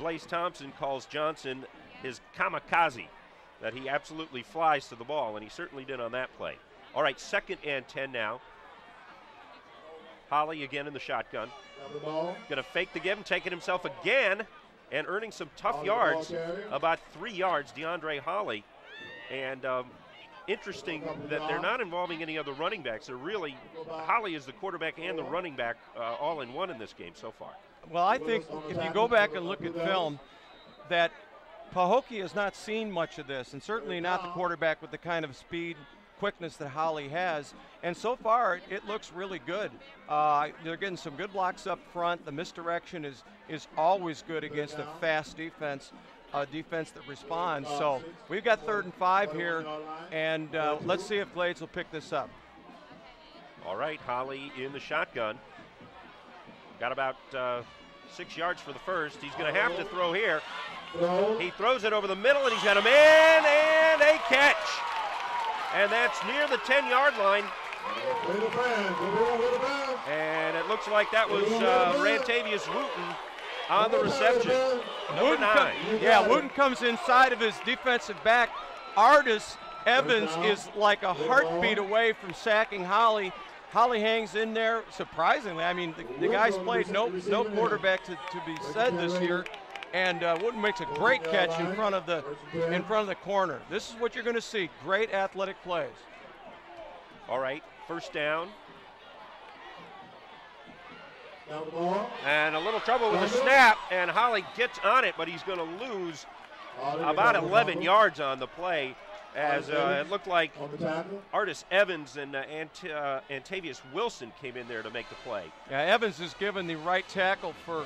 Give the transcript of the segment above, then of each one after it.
Blaze Thompson calls Johnson his kamikaze, that he absolutely flies to the ball, and he certainly did on that play. All right, 2nd and 10 now. Holly again in the shotgun. Going to fake the give and take it himself again, and earning some tough yards, about 3 yards, DeAndre Holly. And interesting that they're not involving any other running backs. They're really, Holly is the quarterback and the running back all in one in this game so far. Well, I think if you go back and look at film, that Pahokee has not seen much of this, and certainly not the quarterback with the kind of speed, quickness that Holly has. And so far, it looks really good. They're getting some good blocks up front. The misdirection is always good against a fast defense, a defense that responds. So we've got 3rd and 5 here, and let's see if Glades will pick this up. All right, Holly in the shotgun. Got about 6 yards for the first. He's going to have to throw here. He throws it over the middle, and he's got a man and a catch. And that's near the 10-yard line. And it looks like that was Rantavius Wooten on the reception. Number 9. Yeah, Wooten comes inside of his defensive back. Artis Evans is like a heartbeat away from sacking Holly. Holly hangs in there, surprisingly. I mean, the guy's played no quarterback to be said this year. And Wooten makes a great catch in front of the corner. This is what you're going to see, great athletic plays. All right, 1st down. And a little trouble with the snap, and Holly gets on it, but he's going to lose about 11 yards on the play, as it looked like Artis Evans and Antavius Wilson came in there to make the play. Yeah, Evans is given the right tackle for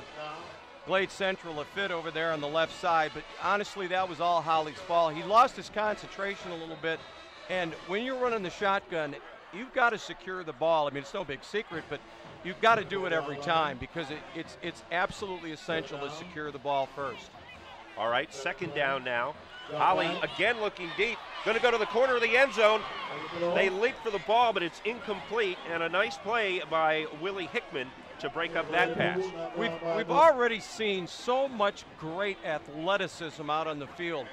Glade Central a fit over there on the left side, but honestly that was all Holly's fault. He lost his concentration a little bit, and when you're running the shotgun, you've got to secure the ball. I mean, it's no big secret, but you've got to do it every time because it's absolutely essential to secure the ball first. All right, 2nd down now. Holly again looking deep, going to go to the corner of the end zone. They leap for the ball, but it's incomplete, and a nice play by Willie Hickman to break up that pass. We've already seen so much great athleticism out on the field.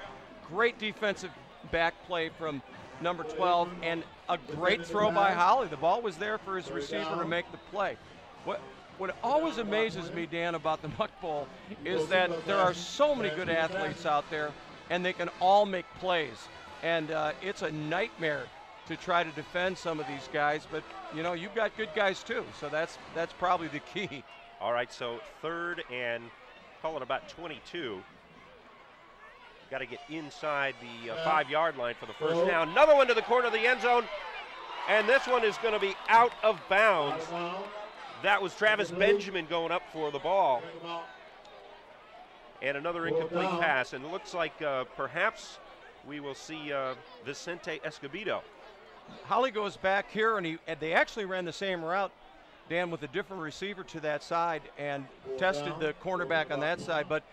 Great defensive back play from number 12 and a great throw by Holly. The ball was there for his receiver to make the play. What always amazes me, Dan, about the Muck Bowl is that there are so many good athletes out there and they can all make plays. And it's a nightmare to try to defend some of these guys, but you know, you've got good guys too, so that's probably the key. All right, so 3rd and call it about 22. Got to get inside the 5-yard line for the 1st down. Another one to the corner of the end zone, and this one is going to be out of bounds. That was Travis Benjamin going up for the ball. And another incomplete pass, and it looks like perhaps we will see Vicente Escobedo. Holly goes back here, and they actually ran the same route, Dan, with a different receiver to that side and tested the cornerback on that side. But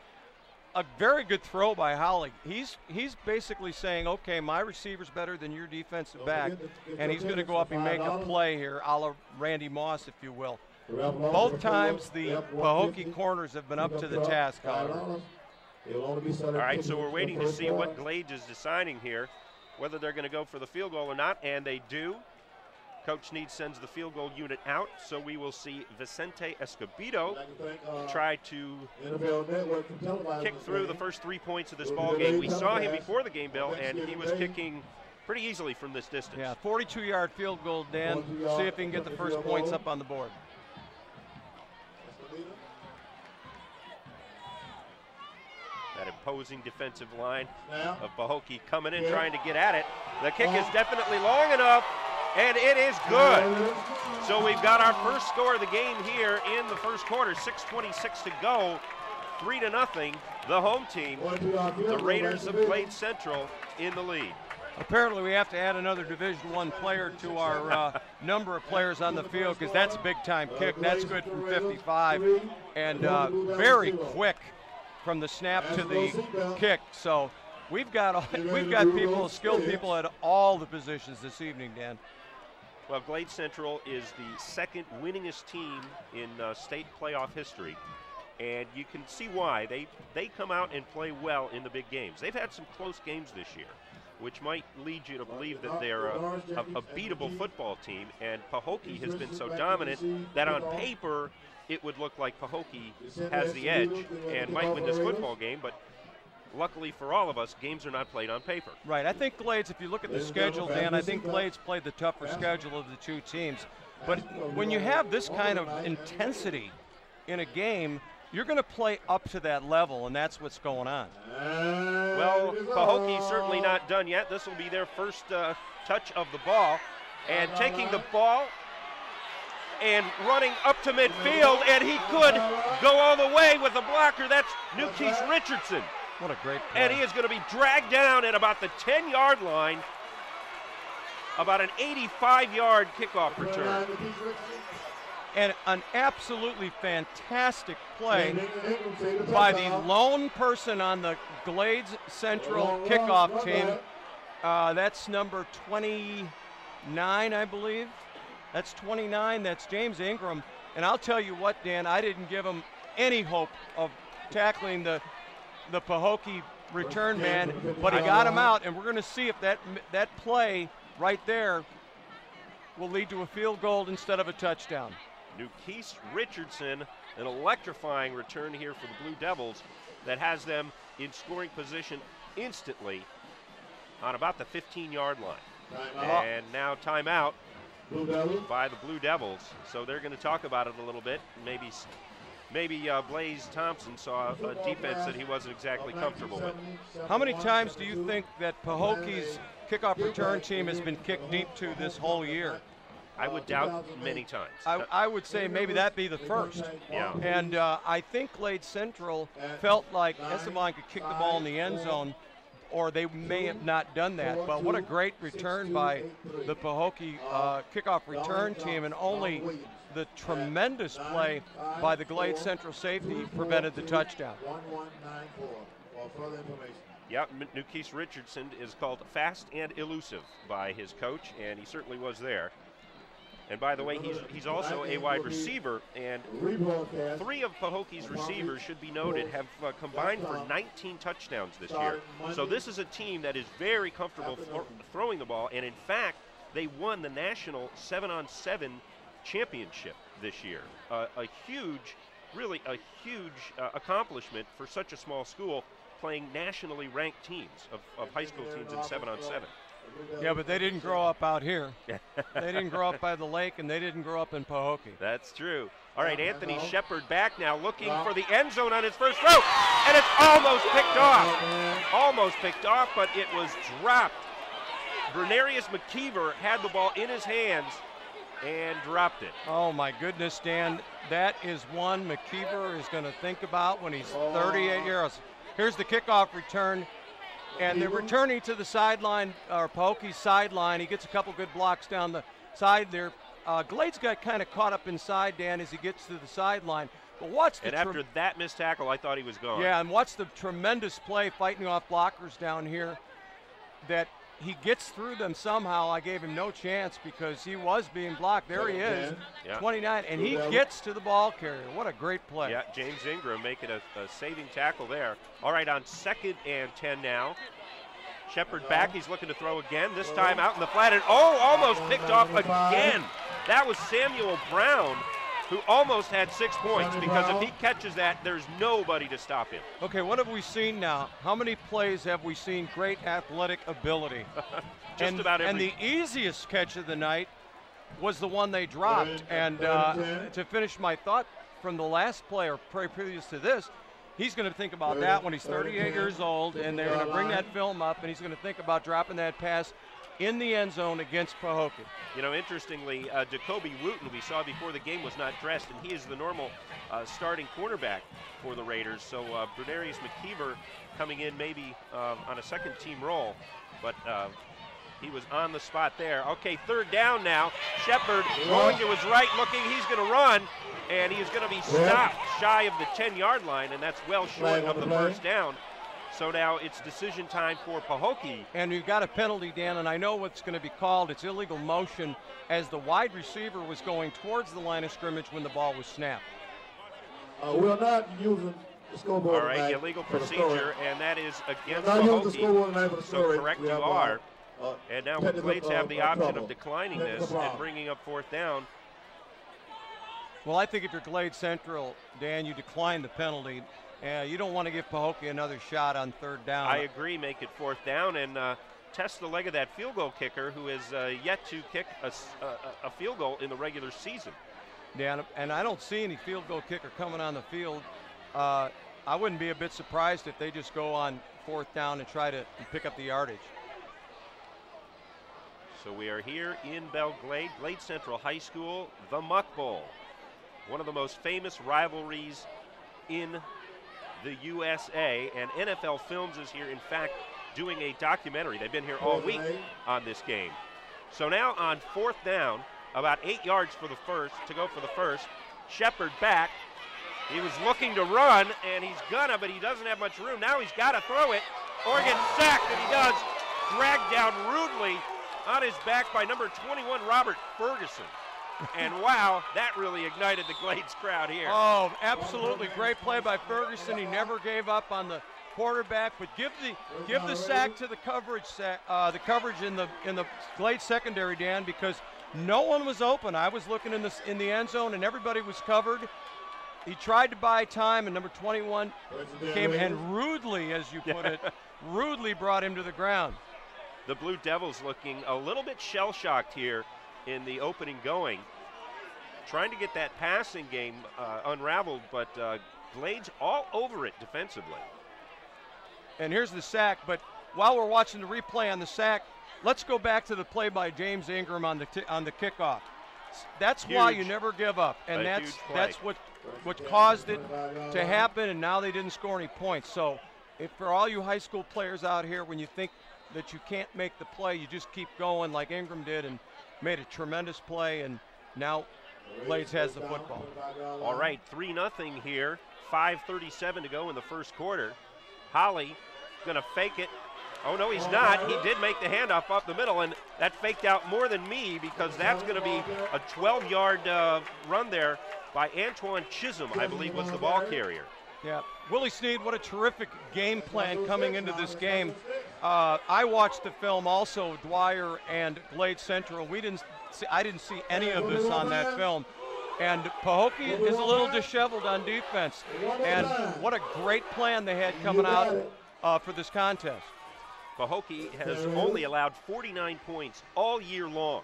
a very good throw by Holly. He's basically saying, okay, my receiver's better than your defensive back, and he's going to go up and make a play here, a la Randy Moss, if you will. Both times the Pahokee corners have been up to the task, however. All right, so we're waiting to see what Glades is deciding here, whether they're going to go for the field goal or not, and they do. Coach Need sends the field goal unit out, so we will see Vicente Escobedo try to kick through the first 3 points of this ball game. We saw him before the game, Bill, and he was kicking pretty easily from this distance. Yeah, 42-yard field goal, Dan. See if he can get the first points up on the board. That imposing defensive line of Pahokee coming in, trying to get at it. The kick is definitely long enough, and it is good. So we've got our first score of the game here in the first quarter, 6:26 to go, 3-0, the home team, the Raiders of Glade Central in the lead. Apparently we have to add another Division I player to our number of players on the field, because that's a big-time kick. That's good from 55, and very quick from the snap to the kick. So we've got people, skilled people at all the positions this evening, Dan. Well, Glade Central is the second winningest team in state playoff history. And you can see why. They come out and play well in the big games. They've had some close games this year, which might lead you to believe that they're a beatable football team. And Pahokee has been so dominant that on paper it would look like Pahokee has the edge and might win this football game. But luckily for all of us, games are not played on paper. Right. I think Glades, if you look at the schedule, Dan, I think Glades played the tougher schedule of the two teams. But when you have this kind of intensity in a game, you're going to play up to that level, and that's what's going on. Well, Pahokee's certainly not done yet. This will be their first touch of the ball. And taking the ball and running up to midfield, and he could go all the way with a blocker. That's Newkeith Richardson. What a great play. And he is going to be dragged down at about the 10-yard line, about an 85-yard kickoff return. And an absolutely fantastic play by the lone person on the Glades Central kickoff team. That's number 29, I believe. That's 29. That's James Ingram. And I'll tell you what, Dan, I didn't give him any hope of tackling the Pahokee return man, but he got him out, and we're going to see if that play right there will lead to a field goal instead of a touchdown. Newkeith Richardson, an electrifying return here for the Blue Devils that has them in scoring position instantly on about the 15-yard line. And now timeout by the Blue Devils. So they're going to talk about it a little bit. Maybe Blaze Thompson saw a defense that he wasn't exactly comfortable with. How many times do you think that Pahokee's kickoff return team has been kicked deep to this whole year? I would doubt many times. I would say maybe that'd be the first. Yeah. And I think Glades Central felt like Esteban could kick the ball in the end zone, or they may have not done that. But what a great return by the Pahokee kickoff return team, and only the tremendous play by the Glades Central safety prevented the touchdown. Yeah, Newkeith Richardson is called fast and elusive by his coach, and he certainly was there. And by the way, he's also a wide receiver, and 3 of Pahokee's receivers, should be noted, have combined for 19 touchdowns this year. So this is a team that is very comfortable throwing the ball, and in fact, they won the national 7-on-7 championship this year. Really a huge accomplishment for such a small school, playing nationally ranked teams of high school teams in 7-on-7. Yeah, but they didn't grow up out here. They didn't grow up by the lake, and they didn't grow up in Pahokee. That's true. All right, Anthony Shepard back now, looking for the end zone on his first throw, and it's almost picked off. Almost picked off, but it was dropped. Bernarius McKeever had the ball in his hands and dropped it. Oh, my goodness, Dan. That is one McKeever is going to think about when he's 38 years. Here's the kickoff return. And they're returning to the sideline, or Pahokee's sideline. He gets a couple good blocks down the side there. Glades got kind of caught up inside, Dan, as he gets to the sideline. But watch the and after that missed tackle, I thought he was gone. Yeah, and watch the tremendous play fighting off blockers down here that he gets through them somehow. I gave him no chance because he was being blocked. There he is, 29, and he gets to the ball carrier. What a great play. Yeah, James Ingram making a saving tackle there. All right, on 2nd and 10 now. Shepard back, he's looking to throw again, this time out in the flat, and almost picked off again. That was Samuel Brown, who almost had 6 points, because if he catches that, there's nobody to stop him. Okay, what have we seen now? How many plays have we seen great athletic ability? About every. And the easiest catch of the night was the one they dropped. And to finish my thought from the last play, or previous to this, he's going to think about that when he's 38 years old, and they're going to bring that film up, and he's going to think about dropping that pass in the end zone against Pahokee. You know, interestingly, Jacoby Wooten, we saw before the game, was not dressed, and he is the normal starting cornerback for the Raiders. So Bernarius McKeever coming in maybe on a second-team role, but he was on the spot there. Okay, 3rd down now. Shepard going to his right, looking. He's going to run, and he is going to be stopped shy of the 10-yard line, and that's well short of the first down. So now it's decision time for Pahokee. And you've got a penalty, Dan, and I know what's going to be called. It's illegal motion, as the wide receiver was going towards the line of scrimmage when the ball was snapped. We're not using the scoreboard. All right, illegal procedure, and that is against Pahokee. So correct you are. And now the Blades have the option of declining this and bringing up 4th down. Well, I think if you're Glade Central, Dan, you decline the penalty. You don't want to give Pahokee another shot on 3rd down. I agree, make it 4th down and test the leg of that field goal kicker who has yet to kick a field goal in the regular season. Dan, and I don't see any field goal kicker coming on the field. I wouldn't be a bit surprised if they just go on 4th down and try to pick up the yardage. So we are here in Belle Glade, Glade Central High School, the Muck Bowl. One of the most famous rivalries in the USA, and NFL Films is here, in fact, doing a documentary. They've been here all week on this game. So now on 4th down, about 8 yards for the first, to go for the first. Shepard back. He was looking to run, and he's gonna, but he doesn't have much room. Now he's got to throw it. Oregon sacked, and he does. Dragged down rudely on his back by number 21, Robert Ferguson. And wow, that really ignited the Glades crowd here. Oh, absolutely. Great play by Ferguson. He never gave up on the quarterback, but give the sack to the coverage in the Glades secondary, Dan, because no one was open. I was looking in the end zone, and everybody was covered. He tried to buy time, and number 21 came and rudely, as you put it, rudely brought him to the ground. The Blue Devils looking a little bit shell-shocked here in the opening going. Trying to get that passing game unraveled, but Glades all over it defensively. And here's the sack, but while we're watching the replay on the sack, let's go back to the play by James Ingram on the kickoff. That's huge. Why you never give up, and that's what caused it to happen, and now they didn't score any points. So if for all you high school players out here, when you think that you can't make the play, you just keep going like Ingram did and made a tremendous play, and now Glades has the football. All right, 3-0 here, 5:37 to go in the first quarter. Holly gonna fake it. Oh no, he's not. He did make the handoff up the middle, and that faked out more than me, because that's gonna be a 12-yard run there by Antoine Chisholm, I believe was the ball carrier. Yeah, Willie Snead, what a terrific game plan coming into this game. I watched the film also, Dwyer and Glade Central. I didn't see any of this on that film. And Pahokee is a little disheveled on defense. And what a great plan they had coming out for this contest. Pahokee has only allowed 49 points all year long.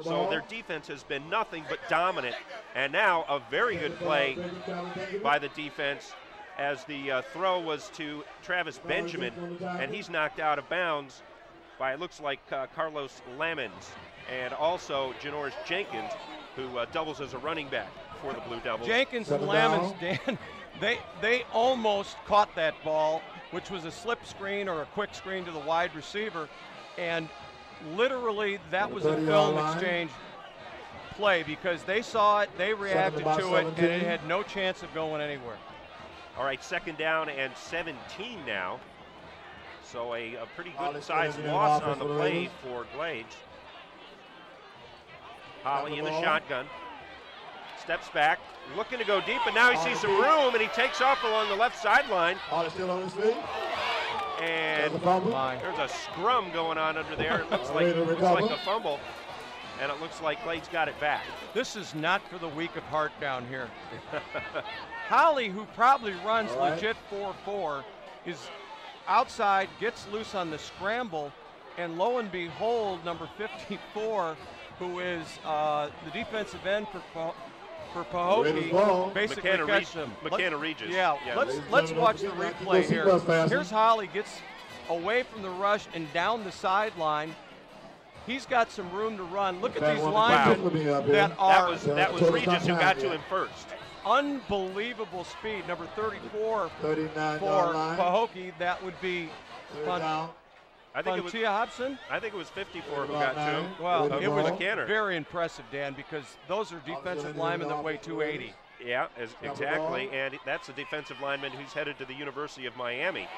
So their defense has been nothing but dominant. And now a very good play by the defense, as the throw was to Travis Benjamin, and he's knocked out of bounds by, it looks like, Carlos Lamens, and also Janoris Jenkins, who doubles as a running back for the Blue Devils. Jenkins and Lamens, Dan, they almost caught that ball, which was a slip screen or a quick screen to the wide receiver, and literally that was a film exchange play, because they saw it, they reacted to it, and it had no chance of going anywhere. All right, 2nd down and 17 now. So a pretty good sized loss on the play for Glades. Holly in the shotgun. Steps back, looking to go deep, but now he sees some room, and he takes off along the left sideline. Holly still on his feet. And there's a scrum going on under there. It looks like a fumble, and it looks like Glades got it back. This is not for the weak of heart down here. Holly, who probably runs legit 4-4, is outside, gets loose on the scramble, and lo and behold, number 54, who is the defensive end for Pahokee, basically gets him. McKenna Regis. Yeah, let's watch the replay here. Here's Holly, gets away from the rush and down the sideline. He's got some room to run. Look at these linemen that are. That was Regis who got to him first. Unbelievable speed. Number 34 for Pahokee. That would be Fontia Hobson. I think it was 54 who got to him. Well, it was McKenna. Very impressive, Dan, because those are defensive linemen that weigh 280. Yeah, exactly. And that's a defensive lineman who's headed to the University of Miami.